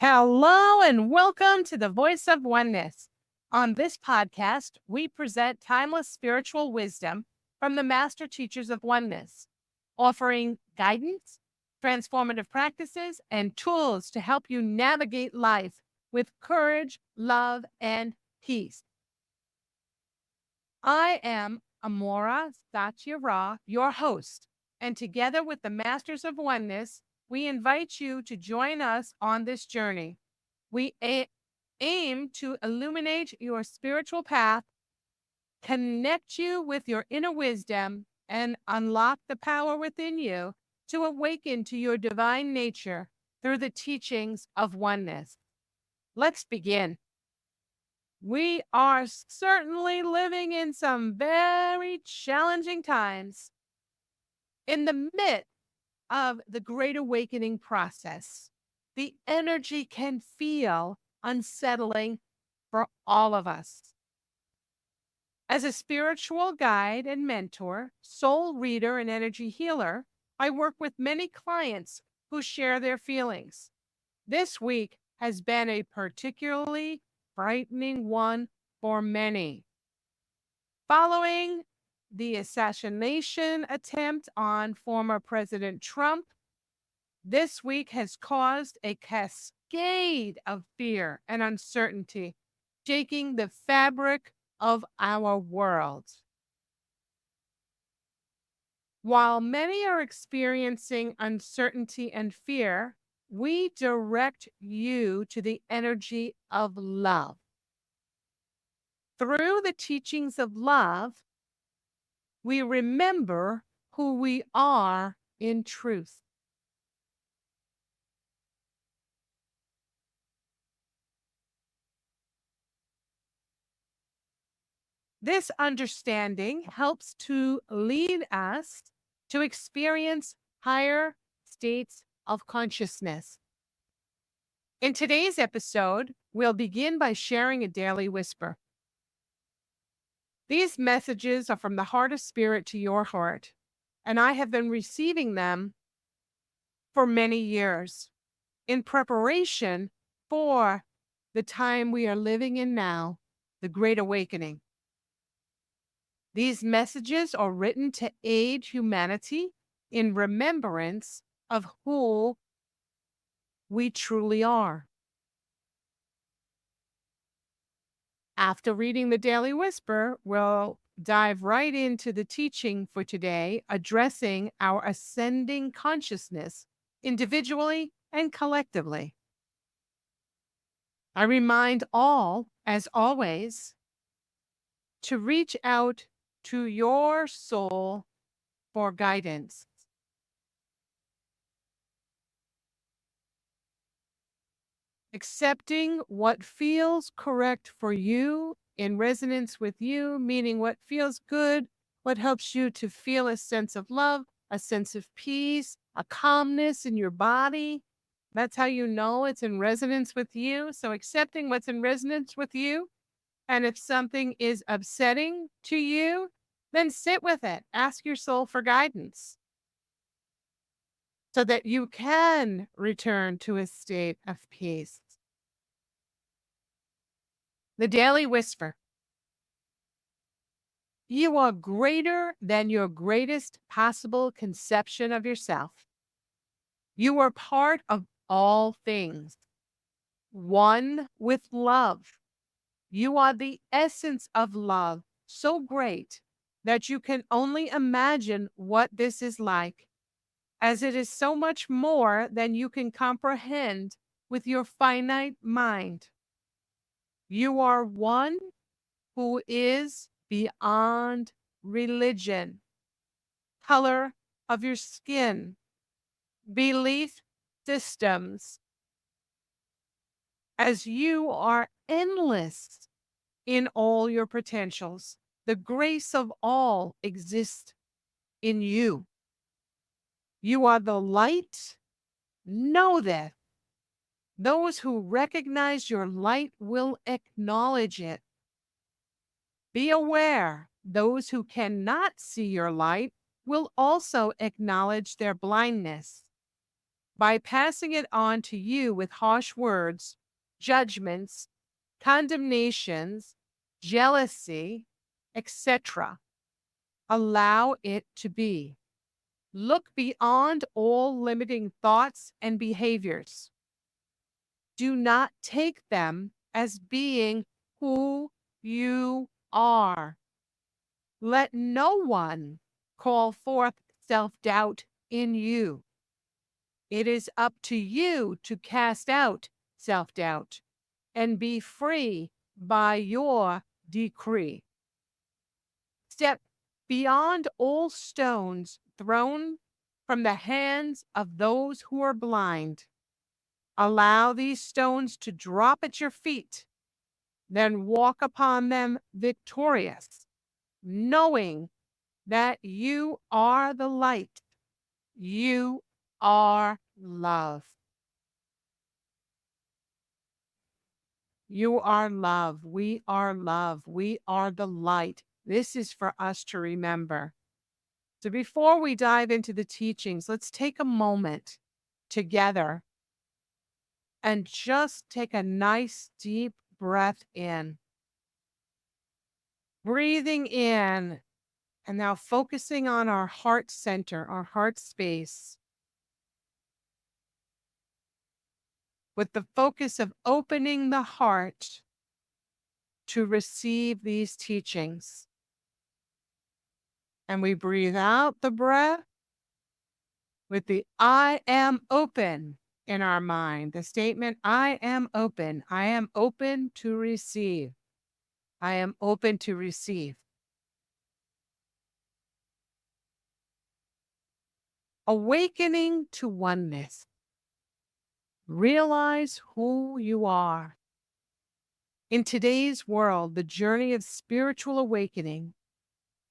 Hello and welcome to the Voice of Oneness. On this podcast, we present timeless spiritual wisdom from the master teachers of oneness, offering guidance, transformative practices, and tools to help you navigate life with courage, love, and peace. I am Amora Satyara, your host, and together with the masters of oneness, we invite you to join us on this journey. We aim to illuminate your spiritual path, connect you with your inner wisdom, and unlock the power within you to awaken to your divine nature through the teachings of oneness. Let's begin. We are certainly living in some very challenging times. In the midst of the Great Awakening process, the energy can feel unsettling for all of us. As a spiritual guide and mentor, soul reader, and energy healer, I work with many clients who share their feelings. This week has been a particularly frightening one for many. Following the assassination attempt on former President Trump, this week has caused a cascade of fear and uncertainty, shaking the fabric of our world. While many are experiencing uncertainty and fear, we direct you to the energy of love. Through the teachings of love, we remember who we are in truth. This understanding helps to lead us to experience higher states of consciousness. In today's episode, we'll begin by sharing a daily whisper. These messages are from the heart of spirit to your heart, and I have been receiving them for many years in preparation for the time we are living in now, the Great Awakening. These messages are written to aid humanity in remembrance of who we truly are. After reading the Daily Whisper, we'll dive right into the teaching for today, addressing our ascending consciousness individually and collectively. I remind all, as always, to reach out to your soul for guidance. Accepting what feels correct for you, in resonance with you, meaning what feels good, what helps you to feel a sense of love, a sense of peace, a calmness in your body. That's how you know it's in resonance with you. So accepting what's in resonance with you. And if something is upsetting to you, then sit with it. Ask your soul for guidance so that you can return to a state of peace. The Daily Whisper. You are greater than your greatest possible conception of yourself. You are part of all things, one with love. You are the essence of love, so great that you can only imagine what this is like, as it is so much more than you can comprehend with your finite mind. You are one who is beyond religion, color of your skin, belief systems, as you are endless in all your potentials. The grace of all exists in you. You are the light. Know that. Those who recognize your light will acknowledge it. Be aware, those who cannot see your light will also acknowledge their blindness. by passing it on to you with harsh words, judgments, condemnations, jealousy, etc. Allow it to be. Look beyond all limiting thoughts and behaviors. Do not take them as being who you are. Let no one call forth self-doubt in you. It is up to you to cast out self-doubt and be free by your decree. Step beyond all stones thrown from the hands of those who are blind. Allow these stones to drop at your feet, then walk upon them victorious, knowing that you are the light. You are love. You are love. We are love. We are the light. This is for us to remember. So before we dive into the teachings, let's take a moment together and just take a nice deep breath in. Breathing in, and now focusing on our heart center, our heart space, with the focus of opening the heart to receive these teachings. And we breathe out the breath with the I am open in our mind. The statement, I am open. I am open to receive. I am open to receive. Awakening to oneness. Realize who you are. In today's world, the journey of spiritual awakening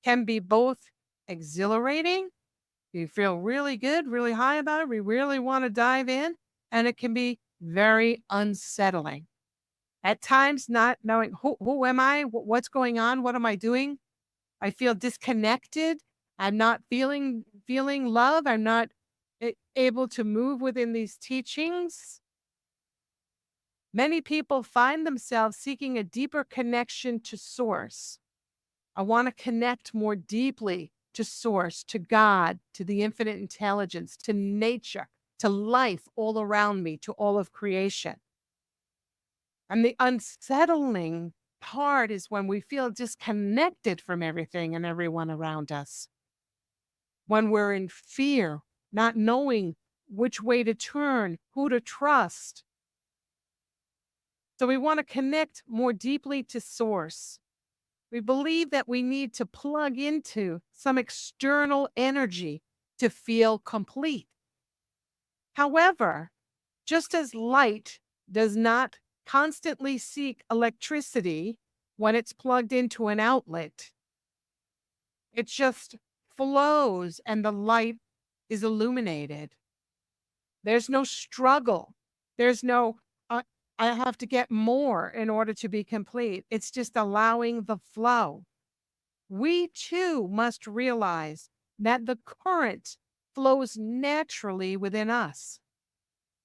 can be both exhilarating. You feel really good, really high about it. We really want to dive in. And it can be very unsettling. At times, not knowing who am I? What's going on? What am I doing? I feel disconnected. I'm not feeling love. I'm not able to move within these teachings. Many people find themselves seeking a deeper connection to Source. I want to connect more deeply to Source, to God, to the infinite intelligence, to nature, to life all around me, to all of creation. And the unsettling part is when we feel disconnected from everything and everyone around us. When we're in fear, not knowing which way to turn, who to trust. So we want to connect more deeply to Source. We believe that we need to plug into some external energy to feel complete. However, just as light does not constantly seek electricity when it's plugged into an outlet, it just flows and the light is illuminated. There's no struggle. There's no, I have to get more in order to be complete. It's just allowing the flow. We too must realize that the current flows naturally within us.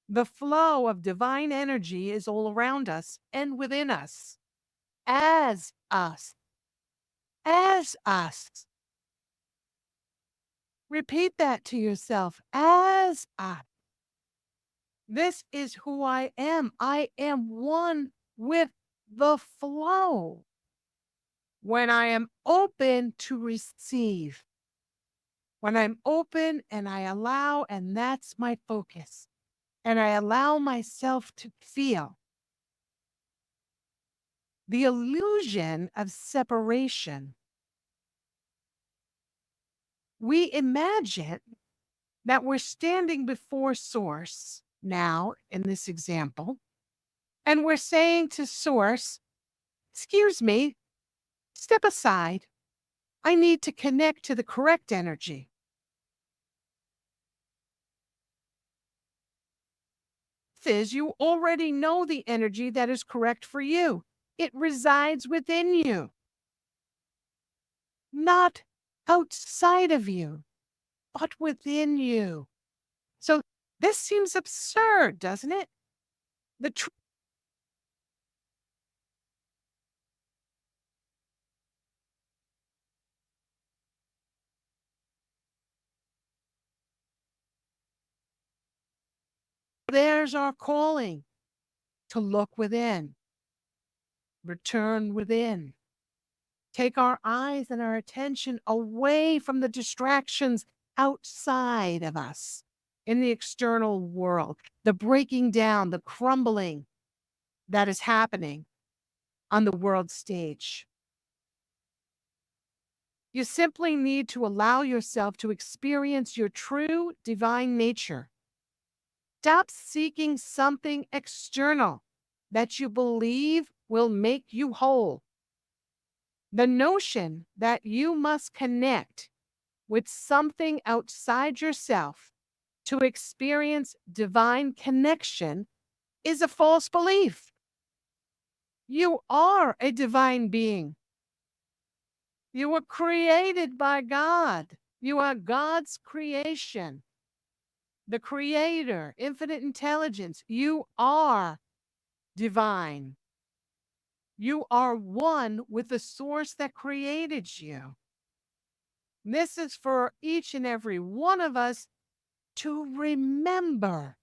The flow of divine energy is all around us and within us, as us, as us. Repeat that to yourself, as us. This is who I am. I am one with the flow. When I am open to receive, when I'm open and I allow, and that's my focus, and I allow myself to feel the illusion of separation. We imagine that we're standing before Source now in this example, and we're saying to Source, excuse me, step aside. I need to connect to the correct energy. Is you already know the energy that is correct for you. It resides within you, not outside of you, but within you. So This seems absurd, doesn't it? The there's our calling to look within, return within, take our eyes and our attention away from the distractions outside of us in the external world, the breaking down, the crumbling that is happening on the world stage. You simply need to allow yourself to experience your true divine nature. Stop seeking something external that you believe will make you whole. The notion that you must connect with something outside yourself to experience divine connection is a false belief. You are a divine being. You were created by God. You are God's creation, the creator, infinite intelligence. You are divine. You are one with the source that created you. This is for each and every one of us to remember.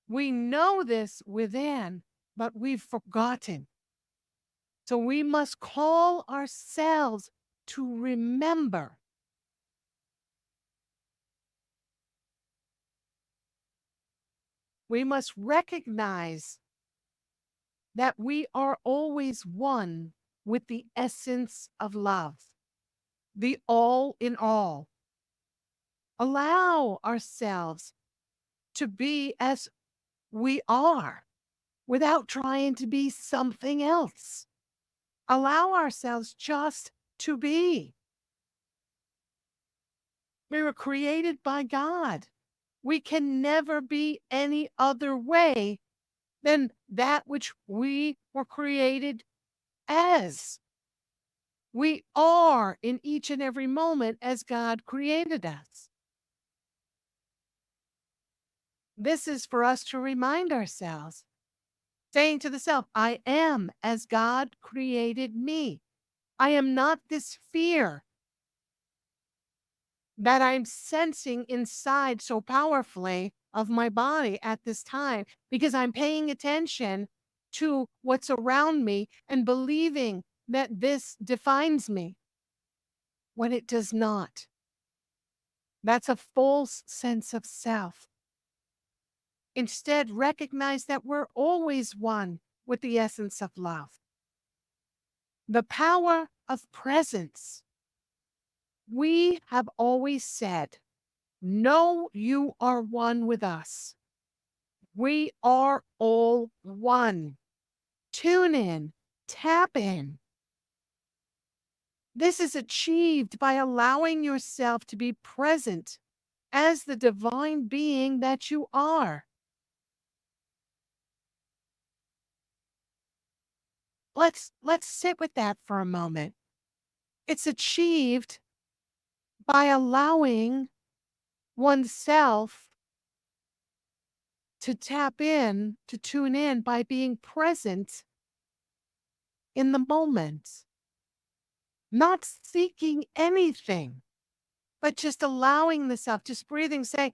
We know this within, but we've forgotten. So we must call ourselves to remember. We must recognize that we are always one with the essence of love, the all in all. Allow ourselves to be as we are without trying to be something else. Allow ourselves just to be. We were created by God. We can never be any other way than that which we were created as. We are in each and every moment as God created us. This is for us to remind ourselves, saying to the self, I am as God created me. I am not this fear that I'm sensing inside so powerfully of my body at this time because I'm paying attention to what's around me and believing that this defines me when it does not. That's a false sense of self. Instead, recognize that we're always one with the essence of love. The power of presence. We have always said, no, you are one with us. We are all one. Tune in, tap in. This is achieved by allowing yourself to be present as the divine being that you are. Let's sit with that for a moment. It's achieved by allowing oneself to tap in, to tune in by being present in the moment, not seeking anything, but just allowing the self, just breathing, saying,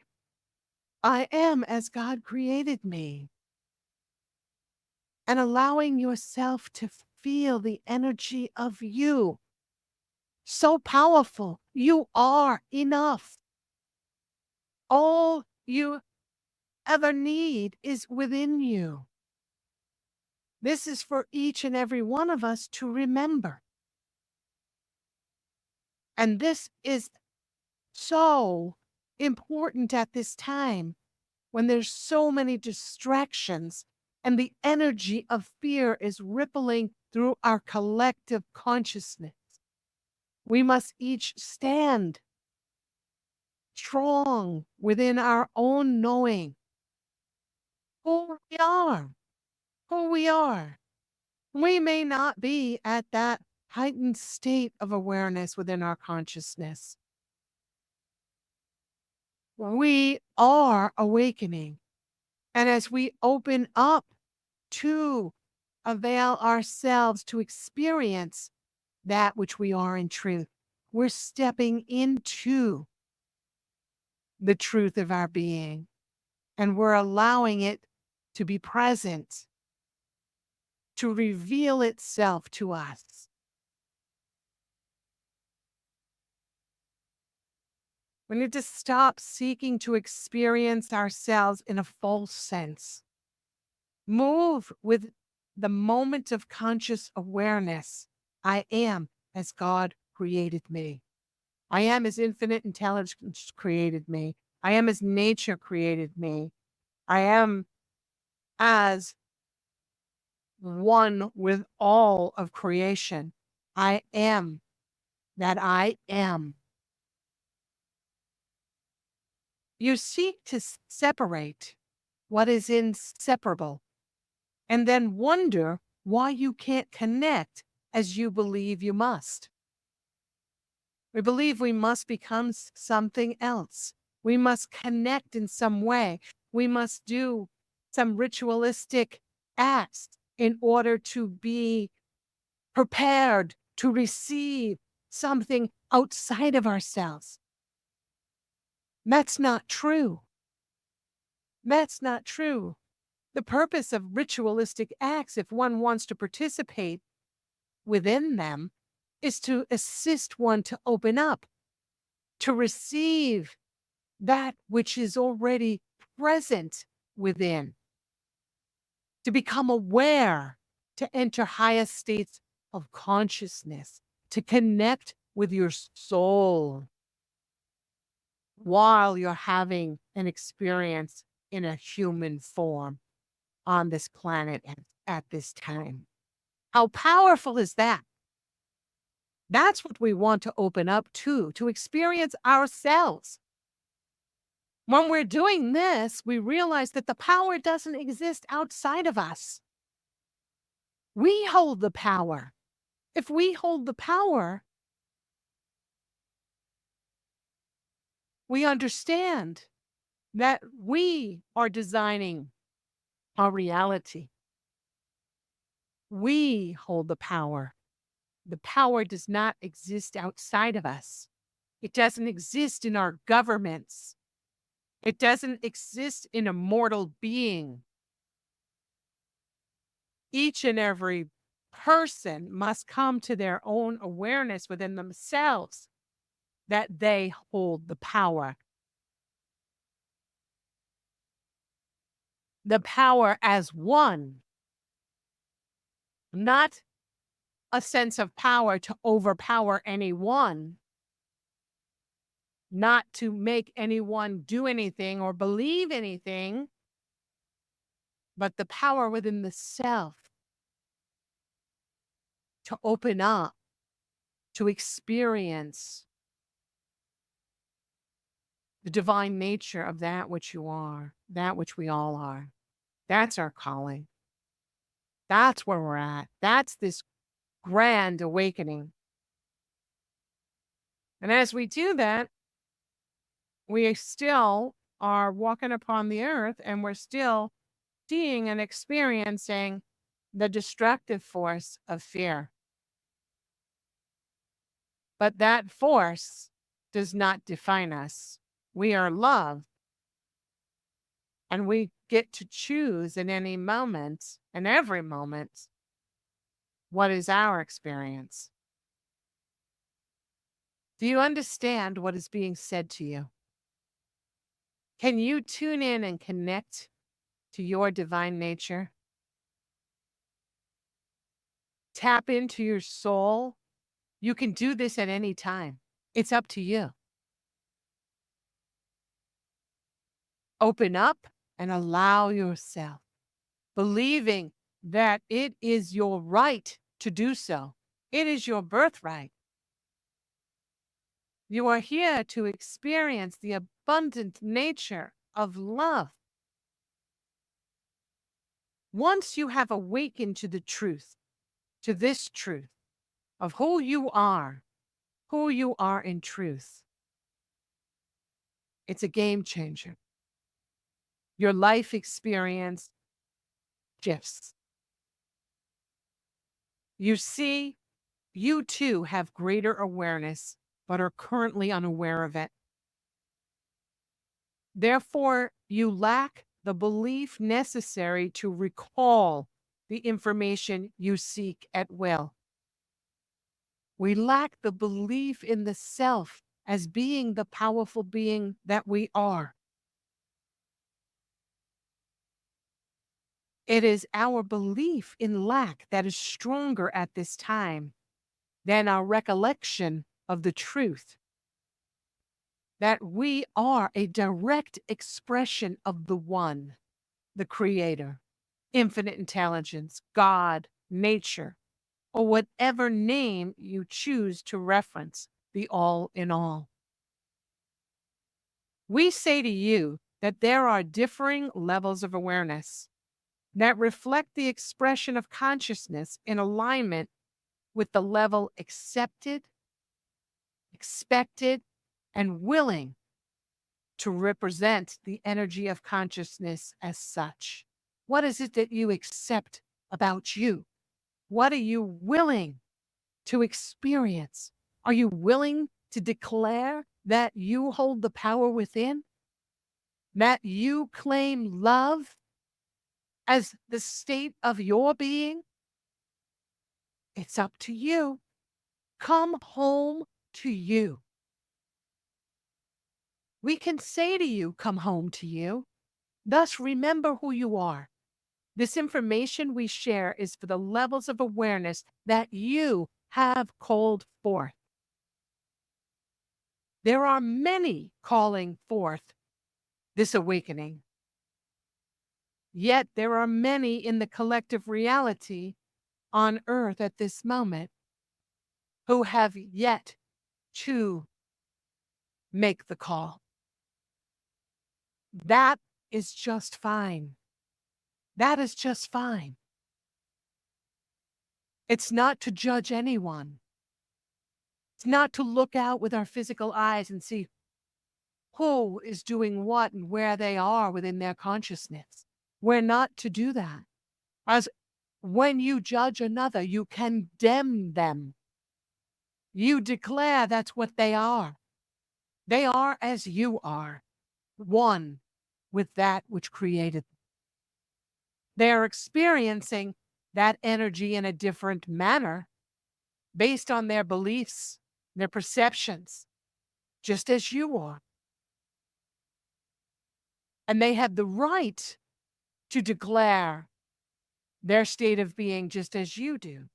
I am as God created me. And allowing yourself to feel the energy of you. So powerful. You are enough. All you ever need is within you. This is for each and every one of us to remember. And this is so important at this time when there's so many distractions and the energy of fear is rippling through our collective consciousness. We must each stand strong within our own knowing who we are, who we are. We may not be at that heightened state of awareness within our consciousness. We are awakening. And as we open up to avail ourselves to experience that which we are in truth, we're stepping into the truth of our being, and we're allowing it to be present, to reveal itself to us. We need to stop seeking to experience ourselves in a false sense. Move with the moment of conscious awareness. I am as God created me. I am as infinite intelligence created me. I am as nature created me. I am as one with all of creation. I am that I am. You seek to separate what is inseparable and then wonder why you can't connect as you believe you must. We believe we must become something else. We must connect in some way. We must do some ritualistic acts in order to be prepared to receive something outside of ourselves. That's not true. That's not true. The purpose of ritualistic acts, if one wants to participate within them, is to assist one to open up, to receive that which is already present within, to become aware, to enter higher states of consciousness, to connect with your soul while you're having an experience in a human form on this planet at this time. How powerful is that? That's what we want to open up to experience ourselves. When we're doing this, we realize that the power doesn't exist outside of us. We hold the power. If we hold the power, we understand that we are designing our reality. We hold the power. The power does not exist outside of us. It doesn't exist in our governments. It doesn't exist in a mortal being. Each and every person must come to their own awareness within themselves that they hold the power. The power as one, not a sense of power to overpower anyone, not to make anyone do anything or believe anything, but the power within the self to open up, to experience the divine nature of that which you are, that which we all are. That's our calling. That's where we're at. That's this grand awakening. And as we do that, we still are walking upon the earth and we're still seeing and experiencing the destructive force of fear. But that force does not define us. We are love. And we get to choose in any moment and every moment what is our experience. Do you understand what is being said to you? Can you tune in and connect to your divine nature? Tap into your soul. You can do this at any time. It's up to you. Open up and allow yourself, believing that it is your right to do so. It is your birthright. You are here to experience the abundant nature of love. Once you have awakened to the truth, to this truth of who you are in truth, It's a game changer. Your life experience shifts. You see, you too have greater awareness, but are currently unaware of it. Therefore, you lack the belief necessary to recall the information you seek at will. We lack the belief in the self as being the powerful being that we are. It is our belief in lack that is stronger at this time than our recollection of the truth that we are a direct expression of the One, the Creator, infinite intelligence, God, nature, or whatever name you choose to reference, the all in all. We say to you that there are differing levels of awareness that reflect the expression of consciousness in alignment with the level accepted, expected, and willing to represent the energy of consciousness as such. What is it that you accept about you? What are you willing to experience? Are you willing to declare that you hold the power within? That you claim love as the state of your being? It's up to you. Come home to you. We can say to you, come home to you. Thus, remember who you are. This information we share is for the levels of awareness that you have called forth. There are many calling forth this awakening. Yet there are many in the collective reality on earth at this moment who have yet to make the call. That is just fine. That is just fine. It's not to judge anyone. It's not to look out with our physical eyes and see who is doing what and where they are within their consciousness. We're not to do that. As when you judge another, you condemn them. You declare that's what they are. They are as you are, one with that which created them. They are experiencing that energy in a different manner based on their beliefs, their perceptions, just as you are. And they have the right to declare their state of being just as you do.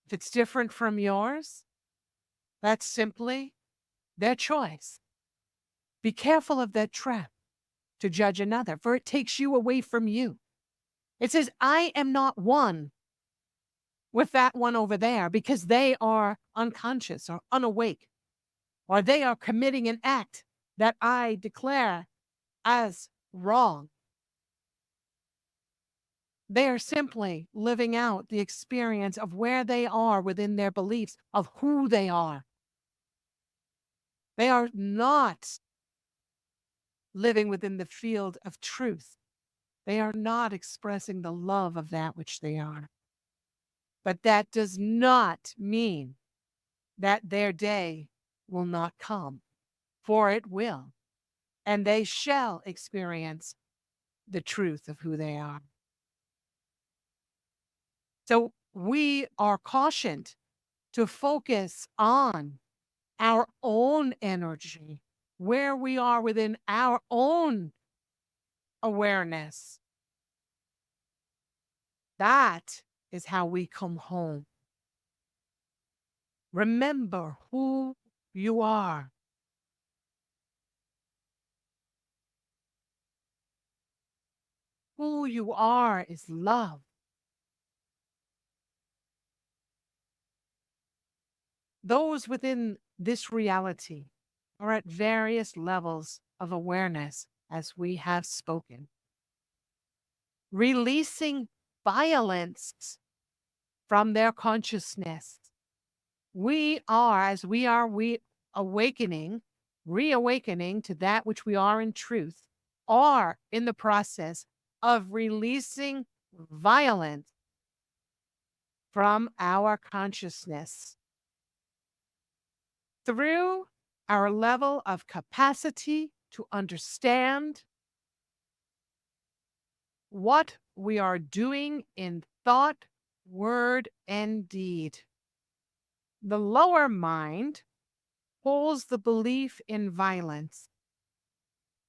If it's different from yours, that's simply their choice. Be careful of that trap to judge another, for it takes you away from you. It says, I am not one with that one over there because they are unconscious or unawake, or they are committing an act that I declare as wrong. They are simply living out the experience of where they are within their beliefs of who they are. They are not living within the field of truth. They are not expressing the love of that which they are. But that does not mean that their day will not come, for it will, and they shall experience the truth of who they are. So we are cautioned to focus on our own energy, where we are within our own awareness. That is how we come home. Remember who you are. Who you are is love. Those within this reality are at various levels of awareness, as we have spoken. Releasing violence from their consciousness. We are, as we are awakening, reawakening to that which we are in truth, are in the process of releasing violence from our consciousness through our level of capacity to understand what we are doing in thought, word, and deed. The lower mind holds the belief in violence,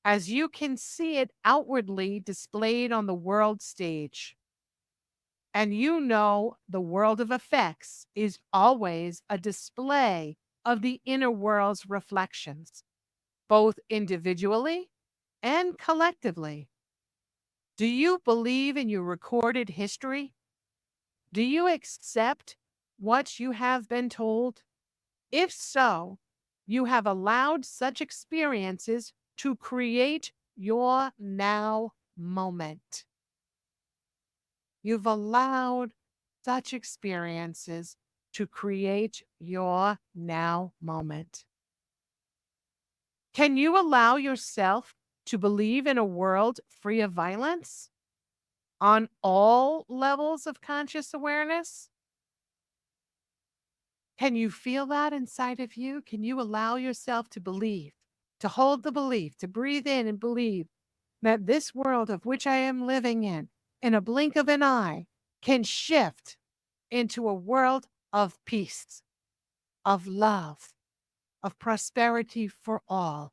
as you can see it outwardly displayed on the world stage. And you know the world of effects is always a display of the inner world's reflections, both individually and collectively. Do you believe in your recorded history? Do you accept what you have been told? If so, you have allowed such experiences to create your now moment. You've allowed such experiences to create your now moment. Can you allow yourself to believe in a world free of violence on all levels of conscious awareness? Can you feel that inside of you? Can you allow yourself to believe, to hold the belief, to breathe in and believe that this world of which I am living in a blink of an eye, can shift into a world of peace, of love, of prosperity for all?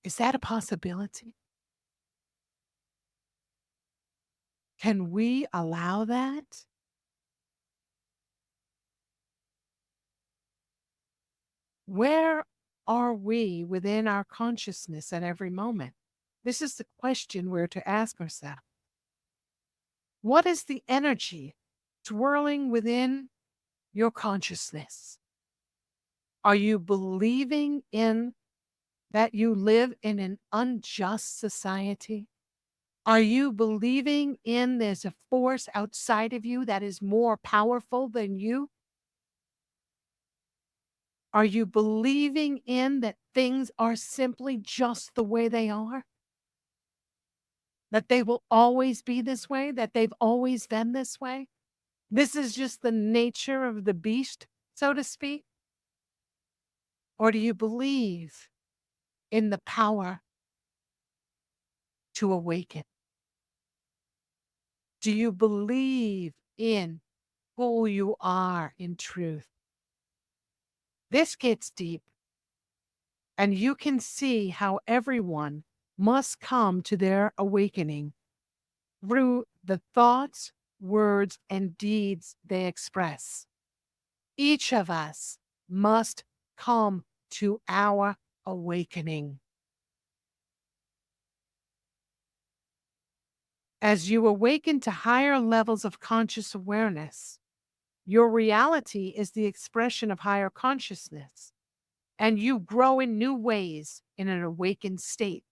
Is that a possibility? Can we allow that? Where are we within our consciousness at every moment? This is the question we're to ask ourselves. What is the energy swirling within your consciousness? Are you believing in that you live in an unjust society? Are you believing in there's a force outside of you that is more powerful than you? Are you believing in that things are simply just the way they are? That they will always be this way? That they've always been this way? This is just the nature of the beast, so to speak? Or do you believe in the power to awaken? Do you believe in who you are in truth? This gets deep, and you can see how everyone must come to their awakening through the thoughts, words, and deeds they express. Each of us must come to our awakening. As you awaken to higher levels of conscious awareness, your reality is the expression of higher consciousness, and you grow in new ways in an awakened state.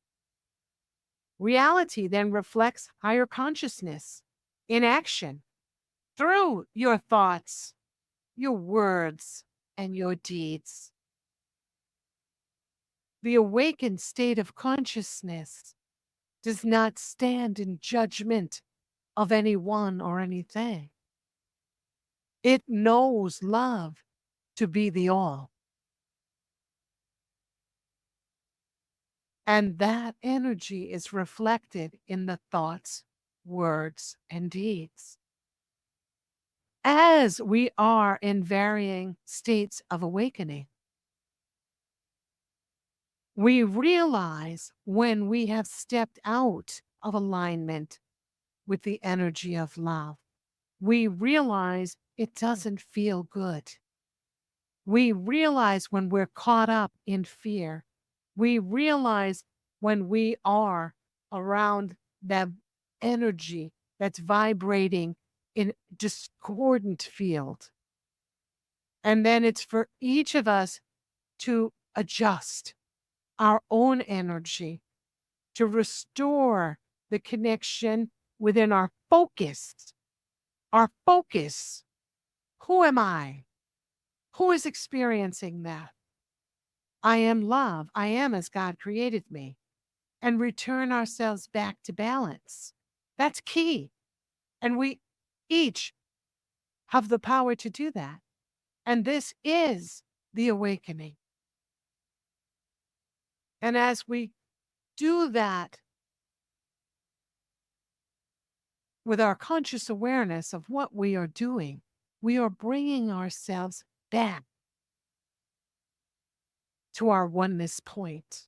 Reality then reflects higher consciousness in action through your thoughts, your words, and your deeds. The awakened state of consciousness does not stand in judgment of anyone or anything. It knows love to be the all. And that energy is reflected in the thoughts, words, and deeds. As we are in varying states of awakening, we realize when we have stepped out of alignment with the energy of love. We realize it doesn't feel good. We realize when we're caught up in fear. We realize when we are around that energy that's vibrating in discordant field. And then it's for each of us to adjust our own energy, to restore the connection within our focus. Our focus. Who am I? Who is experiencing that? I am love. I am as God created me. And return ourselves back to balance. That's key. And we each have the power to do that. And this is the awakening. And as we do that with our conscious awareness of what we are doing, we are bringing ourselves back to our oneness point.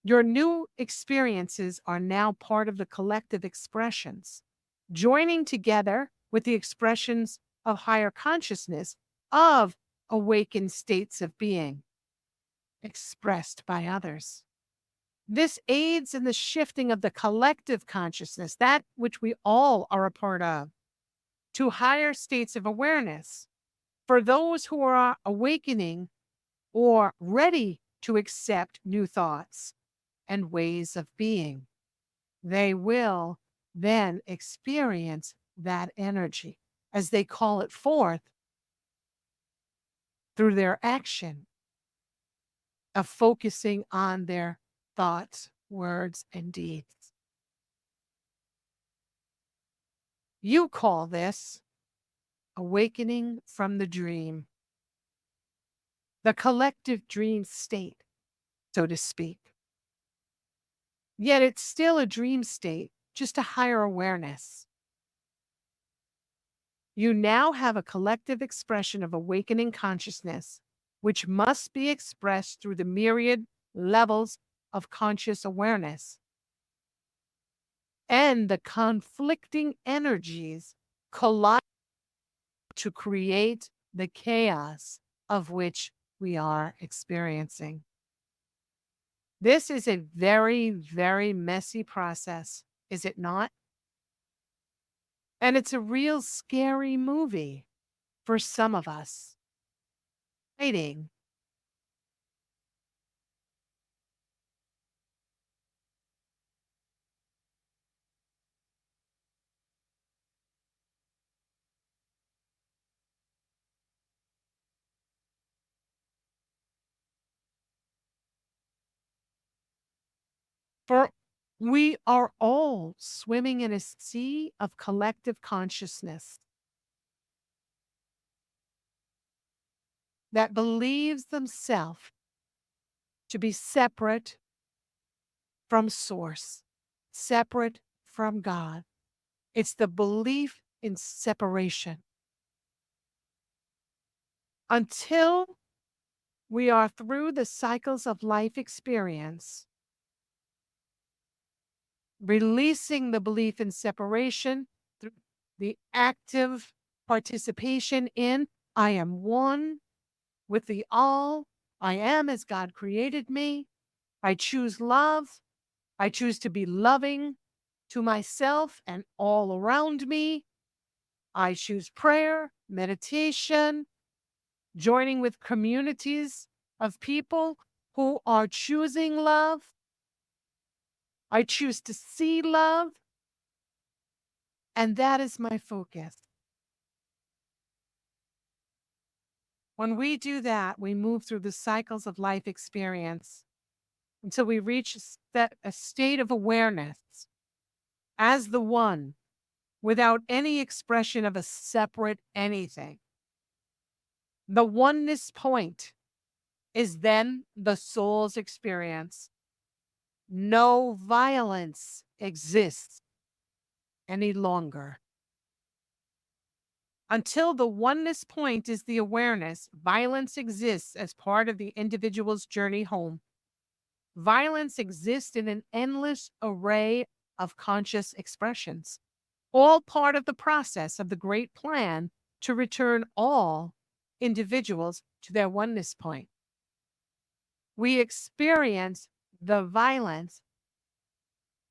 Your new experiences are now part of the collective expressions, joining together with the expressions of higher consciousness of awakened states of being expressed by others. This aids in the shifting of the collective consciousness, that which we all are a part of, to higher states of awareness. For those who are awakening or ready to accept new thoughts and ways of being, they will then experience that energy as they call it forth through their action of focusing on their thoughts, words, and deeds. You call this awakening from the dream, the collective dream state, so to speak. Yet it's still a dream state, just a higher awareness. You now have a collective expression of awakening consciousness, which must be expressed through the myriad levels of conscious awareness. And the conflicting energies collide to create the chaos of which we are experiencing. This is a very, very messy process, is it not? And it's a real scary movie for some of us. Fighting. For we are all swimming in a sea of collective consciousness that believes themselves to be separate from Source, separate from God. It's the belief in separation. Until we are through the cycles of life experience, releasing the belief in separation through the active participation in I am one with the all. I am as God created me. I choose love. I choose to be loving to myself and all around me. I choose prayer, meditation, joining with communities of people who are choosing love. I choose to see love, and that is my focus. When we do that, we move through the cycles of life experience until we reach a state of awareness as the one without any expression of a separate anything. The oneness point is then the soul's experience. No violence exists any longer. Until the oneness point is the awareness, violence exists as part of the individual's journey home. Violence exists in an endless array of conscious expressions, all part of the process of the great plan to return all individuals to their oneness point. We experience the violence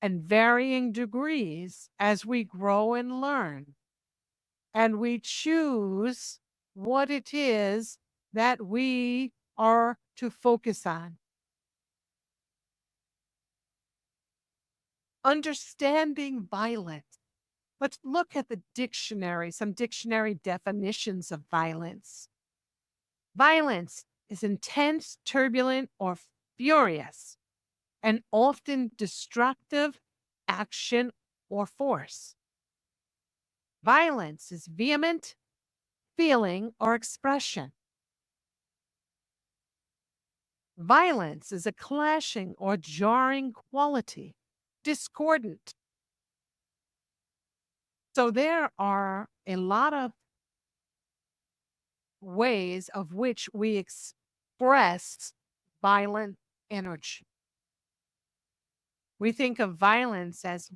in varying degrees as we grow and learn. And we choose what it is that we are to focus on. Understanding violence. Let's look at the dictionary, some dictionary definitions of violence. Violence is intense, turbulent, or furious, and often destructive action or force. Violence is vehement feeling or expression. Violence is a clashing or jarring quality, discordant. So there are a lot of ways of which we express violent energy. We think of violence as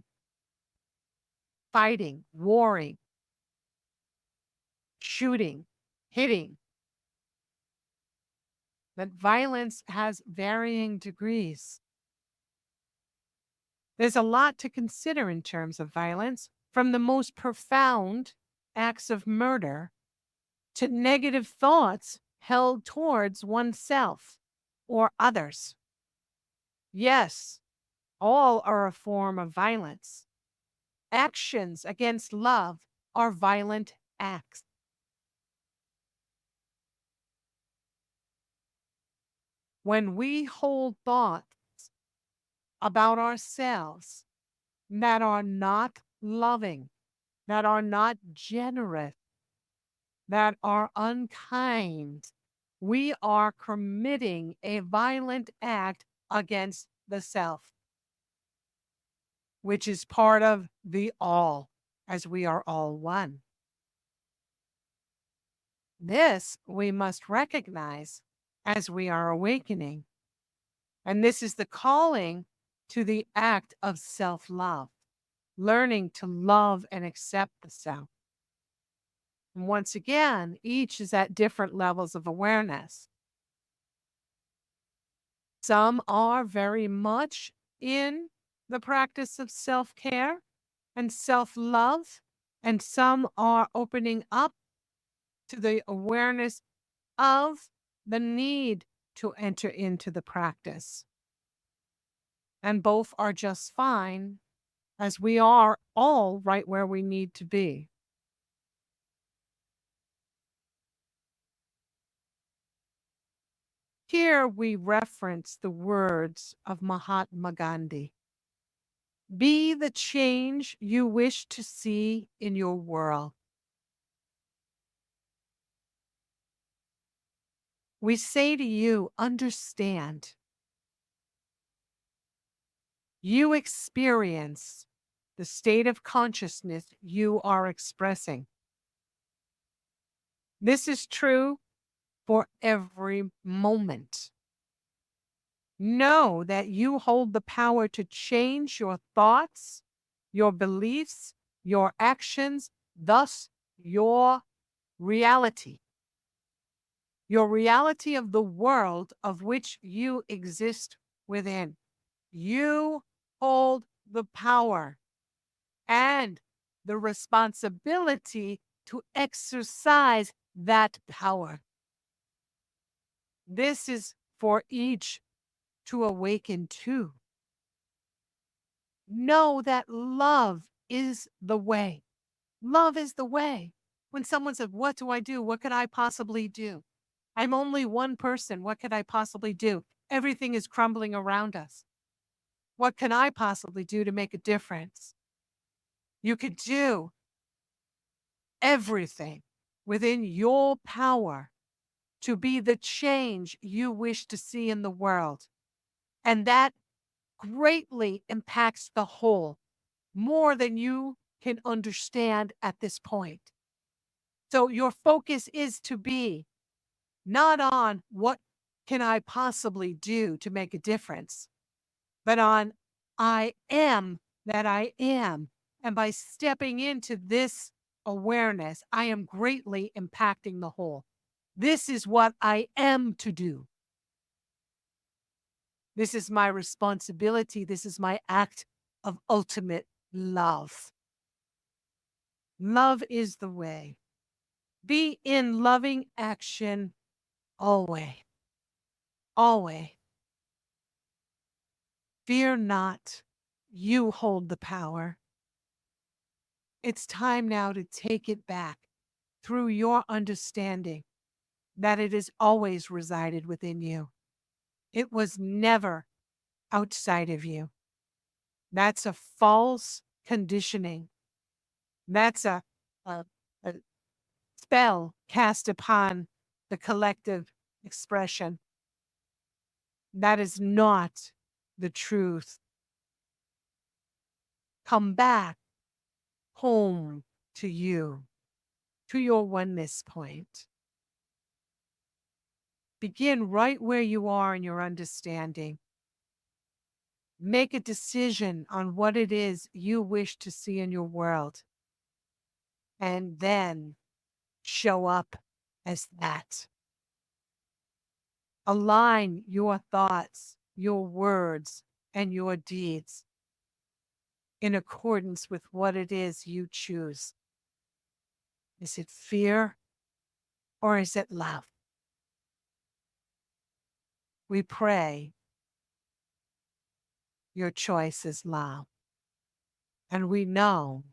fighting, warring, shooting, hitting. But violence has varying degrees. There's a lot to consider in terms of violence, from the most profound acts of murder to negative thoughts held towards oneself or others. Yes, all are a form of violence. Actions against love are violent acts. When we hold thoughts about ourselves that are not loving, that are not generous, that are unkind, we are committing a violent act against the self, which is part of the all, as we are all one. This we must recognize as we are awakening. And this is the calling to the act of self-love, learning to love and accept the self. And once again, each is at different levels of awareness. Some are very much in the practice of self-care and self-love, and some are opening up to the awareness of the need to enter into the practice. And both are just fine, as we are all right where we need to be. Here we reference the words of Mahatma Gandhi. Be the change you wish to see in your world. We say to you, understand. You experience the state of consciousness you are expressing. This is true for every moment. Know that you hold the power to change your thoughts, your beliefs, your actions, thus your reality. Your reality of the world of which you exist within. You hold the power and the responsibility to exercise that power. This is for each to awaken to. Know that love is the way. Love is the way. When someone says, what do I do? What could I possibly do? I'm only one person. What could I possibly do? Everything is crumbling around us. What can I possibly do to make a difference? You could do everything within your power to be the change you wish to see in the world. And that greatly impacts the whole, more than you can understand at this point. So your focus is to be not on what can I possibly do to make a difference, but on I am that I am. And by stepping into this awareness, I am greatly impacting the whole. This is what I am to do. This is my responsibility. This is my act of ultimate love. Love is the way. Be in loving action always. Always. Fear not. You hold the power. It's time now to take it back through your understanding that it has always resided within you. It was never outside of you. That's a false conditioning. That's a spell cast upon the collective expression. That is not the truth. Come back home to you, to your oneness point. Begin right where you are in your understanding. Make a decision on what it is you wish to see in your world, and then show up as that. Align your thoughts, your words, and your deeds in accordance with what it is you choose. Is it fear or is it love? We pray your choice is love. And we know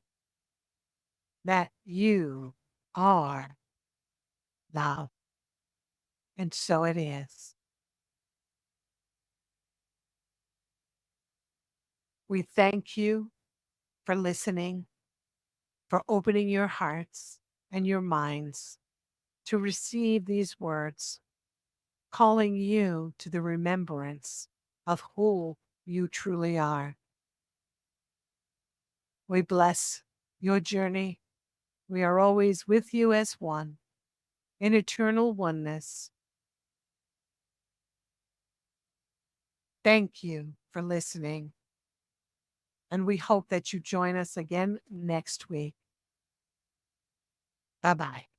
that you are love. And so it is. We thank you for listening, for opening your hearts and your minds to receive these words, calling you to the remembrance of who you truly are. We bless your journey. We are always with you as one in eternal oneness. Thank you for listening. And we hope that you join us again next week. Bye-bye.